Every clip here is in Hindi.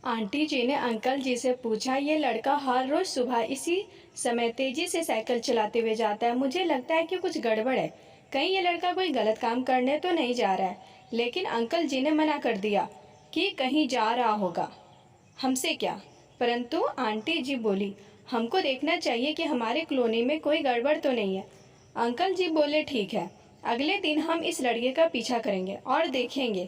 आंटी जी ने अंकल जी से पूछा, ये लड़का हर रोज सुबह इसी समय तेजी से साइकिल चलाते हुए जाता है। मुझे लगता है कि कुछ गड़बड़ है। कहीं ये लड़का कोई गलत काम करने तो नहीं जा रहा है। लेकिन अंकल जी ने मना कर दिया कि कहीं जा रहा होगा। हमसे क्या? परंतु आंटी जी बोली, हमको देखना चाहिए कि हमारे कॉलोनी में कोई गड़बड़ तो नहीं है। अंकल जी बोले, ठीक है, अगले दिन हम इस लड़के का पीछा करेंगे और देखेंगे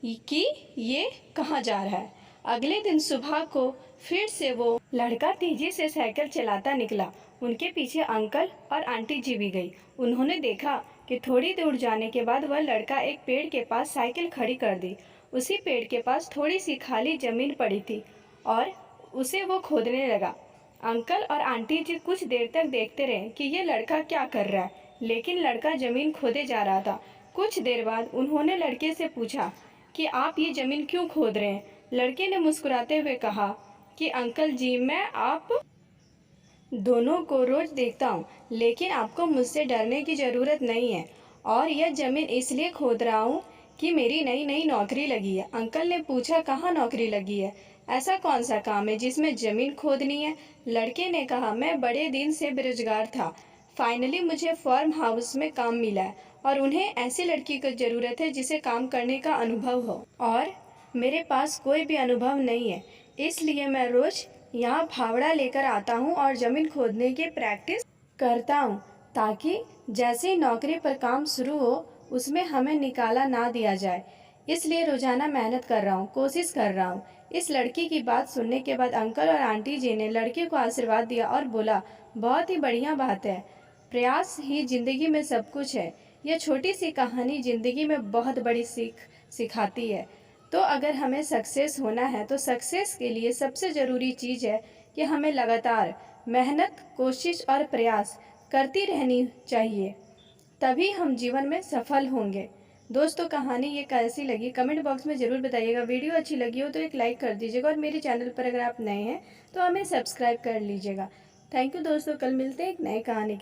कि ये कहाँ जा रहा है। अगले दिन सुबह को फिर से वो लड़का तेजी से साइकिल चलाता निकला। उनके पीछे अंकल और आंटी जी भी गई। उन्होंने देखा कि थोड़ी दूर जाने के बाद वह लड़का एक पेड़ के पास साइकिल खड़ी कर दी। उसी पेड़ के पास थोड़ी सी खाली जमीन पड़ी थी और उसे वो खोदने लगा। अंकल और आंटी जी कुछ देर तक देखते रहे कि ये लड़का क्या कर रहा है, लेकिन लड़का जमीन खोदे जा रहा था। कुछ देर बाद उन्होंने लड़के से पूछा कि आप ये जमीन क्यों खोद रहे हैं? लड़के ने मुस्कुराते हुए कहा कि अंकल जी, मैं आप दोनों को रोज देखता हूँ, लेकिन आपको मुझसे डरने की ज़रूरत नहीं है। और यह जमीन इसलिए खोद रहा हूँ कि मेरी नई नई नौकरी लगी है। अंकल ने पूछा, कहाँ नौकरी लगी है? ऐसा कौन सा काम है जिसमें जमीन खोदनी है? लड़के ने कहा, मैं बड़े दिन से बेरोजगार था, फाइनली मुझे फार्म हाउस में काम मिला है और उन्हें ऐसी लड़की की ज़रूरत है जिसे काम करने का अनुभव हो, और मेरे पास कोई भी अनुभव नहीं है। इसलिए मैं रोज यहाँ फावड़ा लेकर आता हूँ और ज़मीन खोदने की प्रैक्टिस करता हूँ, ताकि जैसे ही नौकरी पर काम शुरू हो उसमें हमें निकाला ना दिया जाए। इसलिए रोजाना मेहनत कर रहा हूँ, कोशिश कर रहा हूँ। इस लड़की की बात सुनने के बाद अंकल और आंटी जी ने लड़के को आशीर्वाद दिया और बोला, बहुत ही बढ़िया बात है, प्रयास ही जिंदगी में सब कुछ है। यह छोटी सी कहानी जिंदगी में बहुत बड़ी सीख सिखाती है। तो अगर हमें सक्सेस होना है तो सक्सेस के लिए सबसे ज़रूरी चीज़ है कि हमें लगातार मेहनत, कोशिश और प्रयास करती रहनी चाहिए, तभी हम जीवन में सफल होंगे। दोस्तों, कहानी ये कैसी लगी कमेंट बॉक्स में ज़रूर बताइएगा। वीडियो अच्छी लगी हो तो एक लाइक कर दीजिएगा और मेरे चैनल पर अगर आप नए हैं तो हमें सब्सक्राइब कर लीजिएगा। थैंक यू दोस्तों, कल मिलते हैं एक नई कहानी के